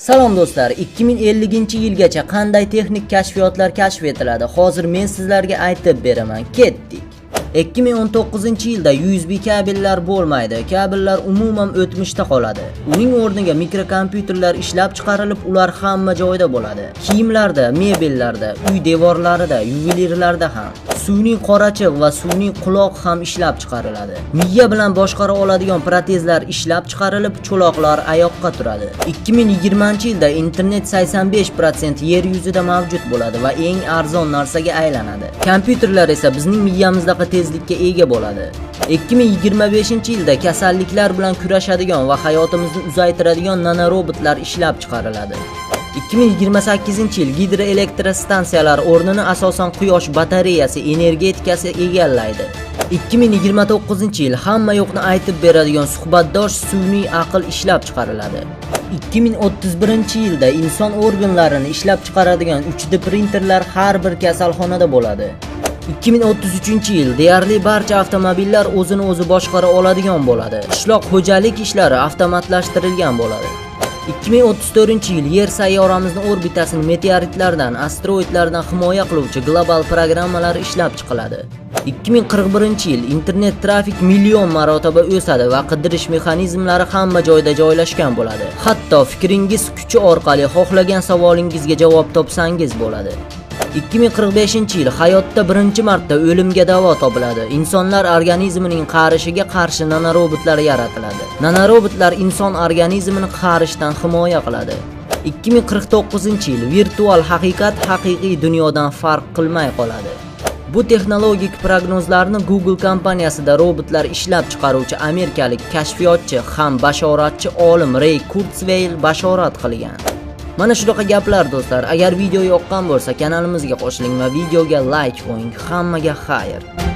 Salom do'stlar, 2050-yilgacha qanday texnik kashfiyotlar kashf etiladi? Hozir men sizlarga aytib beraman. Ketdik. 2019-yilda USB kabellar bo'lmaydi. Kabellar umuman o'tmishda qoladi. Uning o'rniga mikrokompyuterlar ishlab chiqarilib, ular hamma joyda bo'ladi. Kiyimlarda, mebellarda, uy devorlarida, yuvelirlarda ham. Sun'iy qorachiq va sun'iy quloq ham ishlab chiqariladi. Miya bilan boshqara oladigan protezlar ishlab chiqarilib, cho'loqlar oyoqqa turadi. 2020-yilda internet 85% yer yuzida mavjud bo'ladi va eng arzon narsaga aylanadi. Kompyuterlar esa bizning miyamizda tezlikka ega bo'ladi. 2025-yilda kasalliklar bilan kurashadigan va hayotimizni uzaytiradigan nanorobotlar ishlab chiqariladi. 2028-yil gidroelektrostansiyalar o'rnini asosan quyosh batareyasi energetikasi egallaydi. 2029-yil hamma yo'qni aytib beradigan suhbatdosh sun'iy aql ishlab chiqariladi. 2031-yilda inson organlarini ishlab chiqaradigan 3D printerlar har bir kasalxonada bo'ladi. 2033-yil deyarli barcha avtomobillar o'zini o'zi boshqara oladigan bo'ladi. Qishloq xo'jalik ishlari avtomatlashtirilgan bo'ladi. 2034-yil Yer sayyoramizni orbitasini meteoritlardan, asteroidlardan himoya qiluvchi global programmalar ishlab chiqiladi. 2041-yil internet trafik million marotaba o'sadi va qidirish mexanizmlari hamma joyda joylashgan bo'ladi. Hatto fikringiz kuchi orqali xohlagan savolingizga javob topsangiz bo'ladi. 2045-yil hayotda birinchi marta o'limga davo topiladi. Insonlar organizmining qarishiga qarshi nanorobotlar yaratiladi. Nanorobotlar inson organizmini qarishdan himoya qiladi. 2049-yil virtual haqiqat haqiqiy dunyodan farq qilmay qoladi. Bu texnologik prognozlarni Google kompaniyasida robotlar ishlab chiqaruvchi amerikalik kashfiyotchi ham bashoratchi olim Ray Kurzweil bashorat qilgan. Mana shunaqa gaplar do'stlar. Agar video yoqqan bo'lsa, kanalimizga qo'shiling va videoga like qo'ying. Hammaga xayr.